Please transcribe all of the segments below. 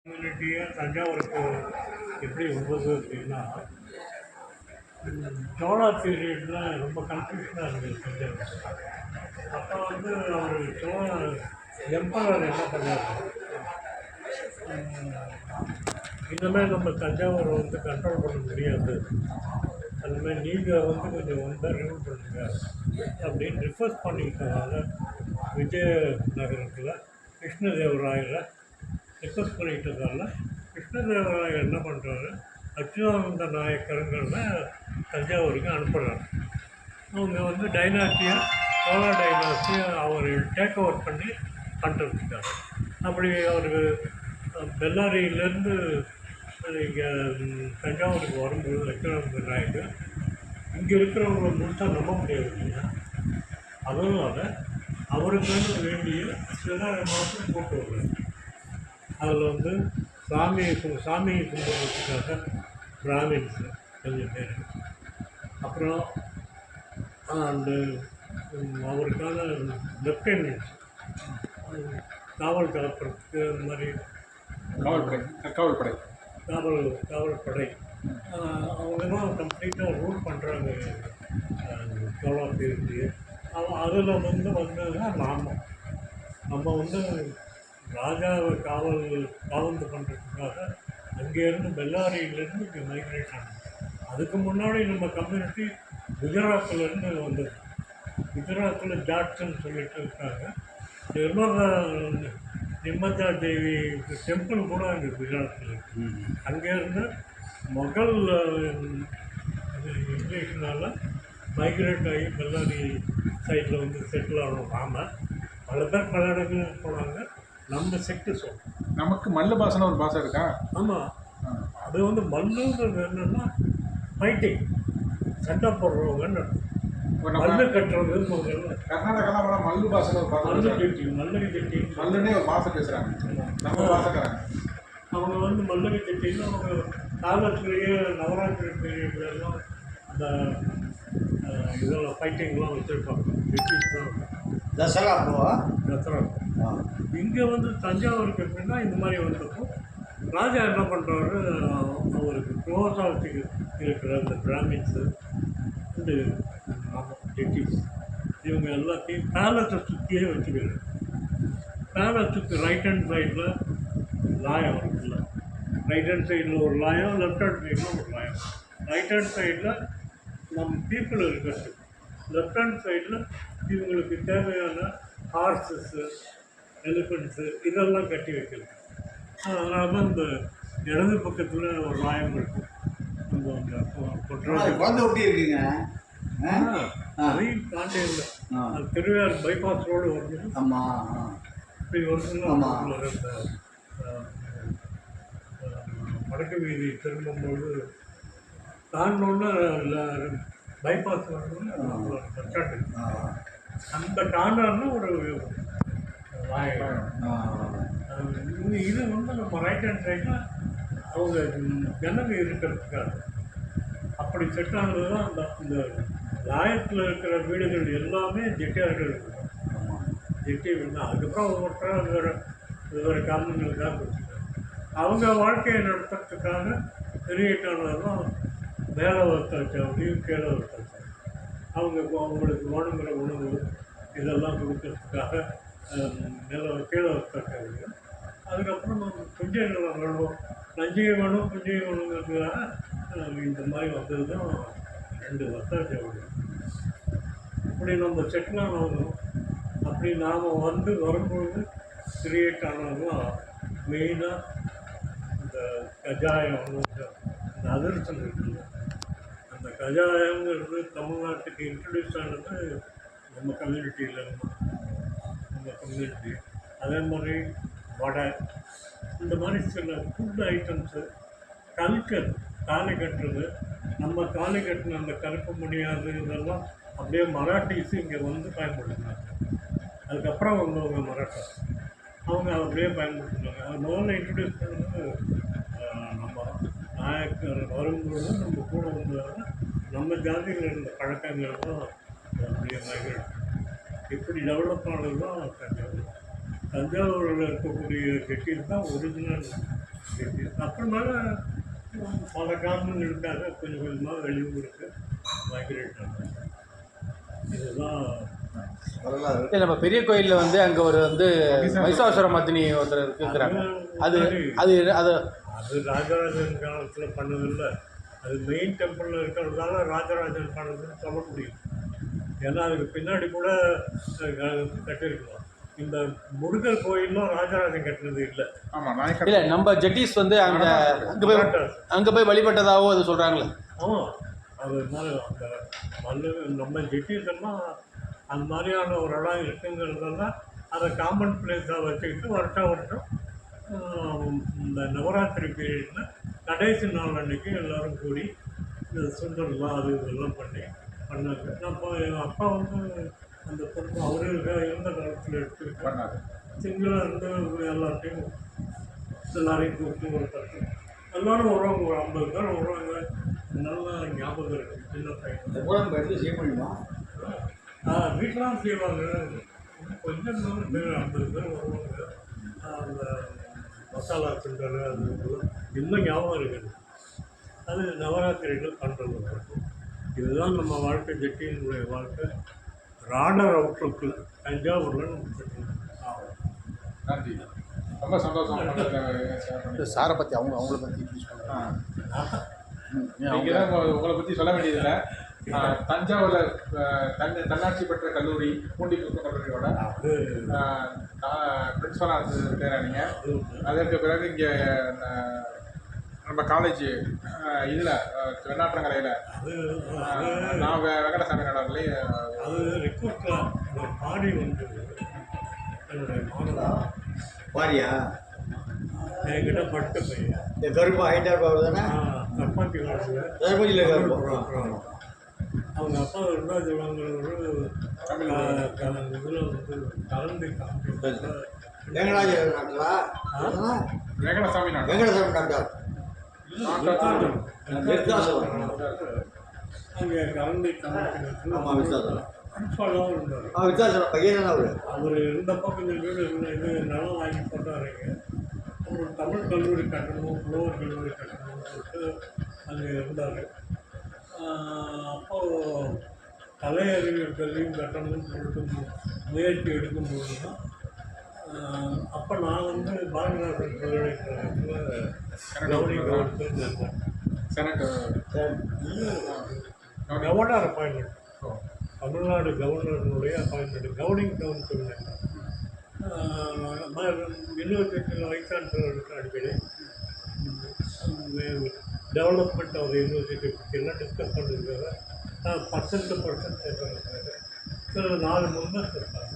கம்யூனிட்டியாக தஞ்சாவூருக்கு எப்படி வந்தது அப்படின்னா, சோழா பீரியடில் ரொம்ப கன்ஃபியூஷனாக இருந்தது தஞ்சாவூர். அப்போ வந்து அவர் சோழ எம்பரர் என்ன பண்ணார், இந்தமாதிரி நம்ம தஞ்சாவூரை வந்து கண்ட்ரோல் பண்ண முடியாது, அதுமாதிரி நீங்கள் வந்து கொஞ்சம் வந்தால் ரூல் பண்ணுங்க அப்படின்னு ரிக்வஸ்ட் பண்ணிக்கிட்டதால விஜயநகரத்தில் கிருஷ்ணதேவராயரை ரிக்வஸ்ட் பண்ணிக்கிட்டதால கிருஷ்ணதேவராயர் என்ன பண்ணுறாரு, அச்சுதானந்த நாயக்கருங்கிறத தஞ்சாவூருக்கு அனுப்புகிறார். அவங்க வந்து டைனாஸ்டியை சோழா டைனாஸ்டியை அவர் டேக் ஓவர் பண்ணி கண்டுபிடிச்சார். அப்படி அவர் பெல்லாரியிலேருந்து இங்கே தஞ்சாவூருக்கு வரும்போது அச்சுதானந்த நாயக்கர் இங்கே இருக்கிறவங்களை முழுசாக நம்ப முடியாது இல்லையா, அதனால் அவருக்கு வேண்டிய சில மாதம் போட்டு வருவார். அதில் வந்து சாமியை கும்பிட்றதுக்காக பிராமின்ஸு கொஞ்சம் பேர், அப்புறம் அந்த அவருக்கான லெப்டினன்ட்ஸ் காவல் காப்பறதுக்கு அந்த மாதிரி காவல்படை அவங்க தான் கம்ப்ளீட்டாக ரூல் பண்ணுறாங்க சோழா பீரியட்லேயே. அதில் வந்ததுன்னா நம்ம வந்து ராஜாவை காவந்து பண்ணுறதுக்காக அங்கேருந்து பெல்லாரியிலேருந்து இங்கே மைக்ரேட் ஆனோம். அதுக்கு முன்னாடி நம்ம கம்யூனிட்டி குஜராத்திலேருந்து வந்தது. குஜராத்தில் ஜாட்ஸ்ன்னு சொல்லிட்டு இருக்காங்க. நிம்மதா தேவி டெம்பிள் கூட அங்கே குஜராத்தில் இருக்குது. அங்கேருந்து மொகல் இங்கிலீஷ்னால மைக்ரேட் ஆகி பெல்லாரி சைடில் வந்து செட்டில் ஆகணும். நாம் பல பேர் பல இடங்களுக்கு போனாங்க. நம்ம செட்டு சொல்லுவோம். நமக்கு மல்லு பாசனை ஒரு பாசம் இருக்கா? ஆமாம், அது வந்து மல்லுங்கிறது என்னென்னா ஃபைட்டிங், சண்டை போடுறவங்கன்னு மல்லு கட்டுறது. கர்நாடகாவில் மல்லு பாசனை ஒரு பாசம், மல்லுக்கு ஜெட்டி மல்லுன்னே ஒரு பாசம் பேசுகிறாங்க நம்ம பாசக்காரங்க. அவங்க வந்து மல்லுக்கு ஜெட்டின்னு அவங்க காலத்துலேயே நவராத்திரி பீரியட்லாம் அந்த இதெல்லாம் ஃபைட்டிங்லாம் வச்சுருப்பாங்க. ஜெட்டிஸ்லாம் தசரா இங்கே வந்து தஞ்சாவூருக்கு எப்படின்னா இந்த மாதிரி வந்தப்போ ராஜா என்ன பண்ணுறாரு, அவருக்கு க்ளோஸாக இருக்கிற இந்த பிராமின்ஸு இந்த ஜெட்டிஸ் இவங்க எல்லாத்தையும் பேலஸை சுற்றியே வச்சுக்கிறாரு. பேலஸுக்கு ரைட் ஹேண்ட் சைடில் லாயம் இருக்குல்ல, ரைட் ஹேண்ட் சைடில் ஒரு லாயம், லெஃப்ட் ஹேண்ட் சைடில் ஒரு லாயம். ரைட் ஹேண்ட் சைடில் நம்ம பீப்புள் இருக்கிறது, லெஃப்ட் ஹேண்ட் சைடில் இவங்களுக்கு தேவையான ஹார்ஸஸ்ஸு, எலிஃபெண்ட்ஸு இதெல்லாம் கட்டி வைக்கிறது. அதனால தான் இந்த இடது பக்கத்தில் ஒரு லாயம் இருக்கும். நம்ம அந்த குழந்தை ஒட்டி இருக்குங்க, அதையும் தாண்டி இல்லை. அது திருவையாறு பைபாஸ் ரோடு வருது. ஆமாம், இப்படி வருதுன்னா இந்த வடக்கு வீதி திரும்பும்போது தாண்டோன்னு பைபாஸ் வரணும்னு பஸ் ஸ்டாண்டு. அந்த கார்னர்னு ஒரு இது வந்து நம்ம ரைட் ஹேண்ட் சைடில் அவங்க ஜனங்க இருக்கிறதுக்காக அப்படி செட் ஆனது தான். இந்த லாயத்தில் இருக்கிற வீடுகள் எல்லாமே ஜெட்டியார்கள் இருக்கும். ஜெட்டி வீடு தான். அதுக்கப்புறம் ஒவ்வொருத்தரும் வெவ்வேறு காரணங்களுக்காக கொடுத்துருக்காங்க. அவங்க வாழ்க்கையை நடத்துறதுக்காக கிரியேட் ஆனது தான் மேலே வர்த்தாச்சாவடியும் கீழே வர்த்தாச்சாவடி. அவங்களுக்கு வேணுங்கிற உணவு இதெல்லாம் கொடுக்கறதுக்காக கீழே வர்த்தாச்சாவடியும். அதுக்கப்புறம் நம்ம புஞ்சை நிலம் வேணும், நஞ்சிகை வேணும், புஞ்சை வேணுங்கிறதுக்காக இந்த மாதிரி வந்தது தான் 2 வர்த்தாச்சாவடி. இப்படி நம்ம செட்டில் ஆனவங்க அப்படி நாம் வரும்பொழுது கிரியேட் ஆனதும் மெயினாக இந்த கஜாயம், இந்த அதிரசம் இருக்குல்ல, அந்த கஜாயங்கிறது தமிழ்நாட்டுக்கு இன்ட்ரடியூஸ் ஆனது நம்ம கம்யூனிட்டியில் இருந்தால் நம்ம கம்யூனிட்டி. அதே மாதிரி வடை, இந்த மாதிரி சில ஃபுட் ஐட்டம்ஸு, கல்கர் தாலி கட்டுறது, நம்ம தாலி கட்டின அந்த கருப்பு முடியாது இதெல்லாம் அப்படியே மராட்டிஸு இங்கே வந்து பயன்படுத்தினாங்க. அதுக்கப்புறம் வந்தவங்க மராட்டா, அவங்க அப்படியே பயன்படுத்தினாங்க. அது முதல்ல இன்ட்ரடியூஸ் பண்ணது நம்ம நாயக்கர் வரும்பொழுது நம்ம கூட வந்ததால் நம்ம ஜாதியில் இருந்த பழக்கங்கள் தான் அப்படியே மைக்ரேட். இப்படி டெவலப் ஆனது தான் தஞ்சாவூர். தஞ்சாவூரில் இருக்கக்கூடிய கெட்டில் தான் ஒரிஜினல் அப்புறமேல பல காரணங்களுக்காக கொஞ்சம் கொஞ்சமாக வெளியூருக்கு மைக்ரேட் ஆனாங்க. இதுதான் வரலாறு. இல்லை நம்ம பெரிய கோயிலில் வந்து அங்கே ஒரு வந்து மைசாசுர மத்தினி ஒருத்தர் இருக்குங்கிறாங்க. அது அது அது அது ராஜராஜன் காலத்தில் பண்ணதில்லை. அது மெயின் டெம்பிளில் இருக்கிறதால ராஜராஜன் பண்ணதுன்னு சொல்ல முடியும். ஏன்னா அதுக்கு பின்னாடி கூட கட்டியிருக்கலாம். இந்த முருகர் கோயிலும் ராஜராஜன் கட்டினது இல்லை. ஆமாம் நாயக்கர். இல்லை நம்ம ஜெட்டிஸ் வந்து அங்கே போய் வழிபட்டதாகவும் அது சொல்கிறாங்களே. ஆமாம், அது மாதிரி அந்த மல்லு நம்ம ஜெட்டிஸெல்லாம் அந்த மாதிரியான ஒரு இடம் இருக்குங்கிறதெல்லாம் அதை காமன் பிளேஸாக வச்சுக்கிட்டு வருஷம் இந்த நவராத்திரி பீரியடில் கடைசி நாள் அன்றைக்கி எல்லோரும் கூடி இந்த சுண்டல்லாம் அது இதெல்லாம் பண்ணாங்க. நம்ம எங்கள் அப்பா வந்து அந்த பொண்ணு அவருக்கு இருந்த காலத்தில் எடுத்துக்கிட்டு பண்ணாரு. சிங்கிளாக இருந்து எல்லாத்தையும் எல்லாரையும் கூப்பிட்டு ஒரு தட்டு எல்லோரும் வருவாங்க. ஒரு 50 பேர் வருவாங்க. நல்லா ஞாபகம் இருக்குது. சின்ன பையன் இந்த கூட நம்ம எடுத்து செய்ய முடியுமா? வீட்டெலாம் செய்வாங்க. கொஞ்சம் பேர் 50 பேர் வருவாங்க. அந்த மசாலா சுண்டல் அது இதெல்லாம் இன்னும் ஞாபகம் இருக்குது. அது நவராத்திரிகள் பண்ணுறது. இதுதான் நம்ம வாழ்க்கை, ஜெட்டியினுடைய வாழ்க்கை. ராடர் அவுட்லுக்கில் தஞ்சாவூரில் நம்ம செட்டில் ஆகும். நன்றி, ரொம்ப சந்தோஷம். ஷேர் பண்ணி சாரை பற்றி அவங்கள பற்றி நீங்கள் தான் உங்களை பற்றி சொல்ல வேண்டியதில்லை. தஞ்சாவூரில் தன்னாட்சி பெற்ற கல்லூரி பூண்டிப்புத்தூர் கல்லூரியோட பிரின்ஸ்பலாக இருக்கார் நீங்கள். அதற்கு பிறகு இங்கே நம்ம காலேஜ் இதில் வெண்ணாற்றங்கரையில் நான் வெங்கடசாமி நகர்லேயும் அது ரெக்ரூட்லாம் பாடி வந்து என்னுடைய மாணவன் பாரியா? என்கிட்ட பட்டு பையன் இந்த கருப்பு ஹைட்டாக இருப்பாரு தானே? சப்பாத்தி காலத்தில் தர்மபுரியில் கருப்பு. அவங்க அப்பா விருதாச்சலங்கிறவர் இதில் வந்து கலந்து வெங்கடாஜ டாக்டரா? வெங்கடசாமி நாடு வெங்கடசாமி டாக்டர் அங்கே கலந்து ஆமாம், விசாசனம். அன்பாலாம் இருந்தார். விசாசனம் பையன் தானே அவரு. அவர் இருந்தப்போ கொஞ்சம் வீடு இது நிலம் வாங்கி போட்டாருங்க. அப்புறம் தமிழ் கல்லூரி கட்டணும், புலவர் கல்லூரி கட்டணும்னு சொல்லிட்டு அங்கே இருந்தார். அப்போது கலை அறிவியல் கல்வியும் கட்டணும்னு சொல்லிட்டு முயற்சி எடுக்கும்போது தான் அப்போ நான் வந்து பாரதிதாசன் பல்கலைக்கழகத்தில் கவர்னிங் இருந்தேன். கவர்னர் அப்பாயின்மெண்ட், தமிழ்நாடு கவர்னருடைய அப்பாயின்மெண்ட், கவர்னிங் கவுன்சில். யூனிவர்சிட்டியில் வைஸ் சான்சலருக்கு அடிக்கடி டெவலப்மெண்ட் ஆஃப் யூனிவர்சிட்டி பற்றியெல்லாம் டிஸ்கஸ் பண்ணிருக்காங்க. பர்சன்ட் சேர்த்துருக்காங்க. சில 4 மெம்பர்ஸ் இருக்காங்க.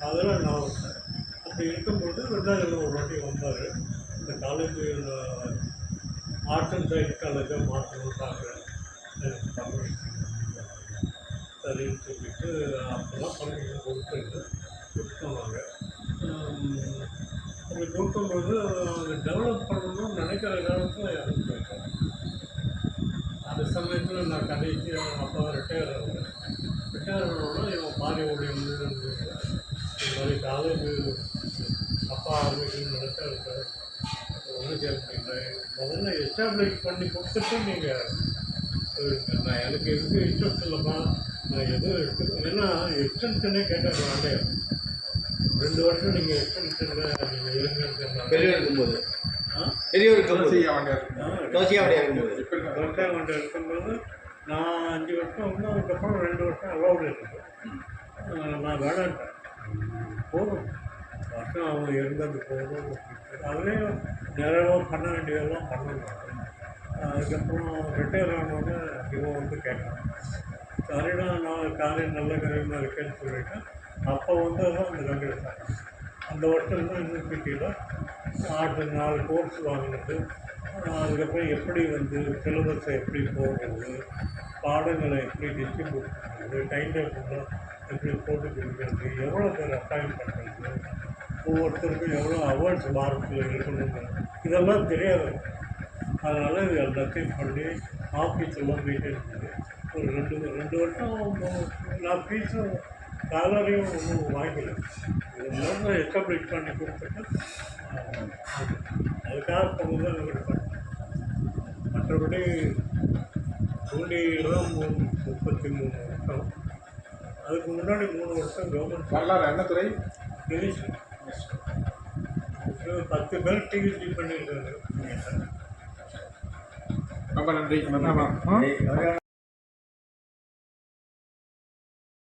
அதெல்லாம் நான் வந்தேன். அப்படி இருக்கும்போது விருதாச்சலம் ஒரு வாட்டி வந்தார். இந்த காலேஜ் ஆர்ட்ஸ் அண்ட் சயின்ஸ் காலேஜாக மாற்றணும்னு பார்க்குறேன். தமிழ் சரின்னு சொல்லிட்டு அப்போல்லாம் பர்மிஷன் கொடுத்தாங்க. அப்படி கொடுக்கும்போது அதை டெவலப் பண்ணணும்னு நினைக்கிற காலத்தில் இறந்து போயிட்டாங்க. அந்த சமயத்தில் நான் கடைசி அப்போ ரிட்டையர் ஆகுறேன். ரிட்டையர் ஆனோன்னா இவன் பாரி ஊழியம் இந்த மாதிரி காலேஜ் அப்பா ஆரம்பிக்கணும்னு நினச்சா இருக்காரு. ஒன்றும் செய்ய முடியல. முதல்ல எஸ்டாப்ளிஷ் பண்ணி கொடுத்துட்டு நீங்கள் நான் எனக்கு எதுக்கு இன்ட்ரெஸ்ட் இல்லைம்மா, நான் எதுவும் எடுத்து ஏன்னா எக்ஸ்டென்ஷனே கேட்டால் வேண்டே 2 வருஷம் நீங்கள் எக்ஸ்டென்ஷனில் நீங்கள் இருங்க. பெரியவர் இருக்கும்போது பெரியவர் இருக்கும்போது இருக்கும்போது நான் 5 வருஷம் வந்து அதுக்கப்புறம் 2 வருஷம் அலௌடு இருக்குது. நான் வேணான்ட்டேன். போதும் வருஷம் அவங்க இருந்தது போதும். அதுலேயும் நிறைய பண்ண வேண்டியதெல்லாம் பண்ணணும். அதுக்கப்புறம் ரிட்டையர் ஆனோடனே இவன் வந்து கேட்டான், சரிடா நான் காரியம் நல்ல காரியமாக இருக்கேன்னு சொல்லிட்டேன். அப்போ வந்து தான் அந்த வெங்கடசாமி அந்த வருஷம் தான் யூனிவர்சிட்டியில் 4 கோர்ஸ் வாங்கினது. அதுக்கப்புறம் எப்படி வந்து சிலபஸை எப்படி போடுறது, பாடங்களை எப்படி டிஸ்ட்ரிபியூட் பண்ணுறது, டைம் டேபிள்லாம் எப்படி போட்டு கொடுக்குறது, எவ்வளோ பேர் அப்பாயின் பண்ணுறது, ஒவ்வொருத்தருக்கும் எவ்வளோ அவார்ட்ஸ் வாரத்தில் இருக்கணும், இதெல்லாம் தெரியாது. அதனால் இது எல்லாத்தையும் பண்ணி ஆஃபீஸெல்லாம் மெயின்டைன் பண்ணி ஒரு 2 வருஷம் நான் ஃபீஸும் சேலரியும் ஒன்றும் வாங்கிக்கல. இதெல்லாம் எஸ்டாப்ளிஷ் பண்ணி கொடுத்துட்டு அதுக்காக போகும்போது தான் நம்ம மற்றபடி பூண்டியெல்லாம் 33 வருஷம். அதுக்கு முன்னாடி 3 வருஷம் கவர்மெண்ட் வரலாறு என்ன துறை? டிவிஷன் 10 பேர் டிவிசி பண்ணியிருக்காங்க. ரொம்ப நன்றி. ஏய்,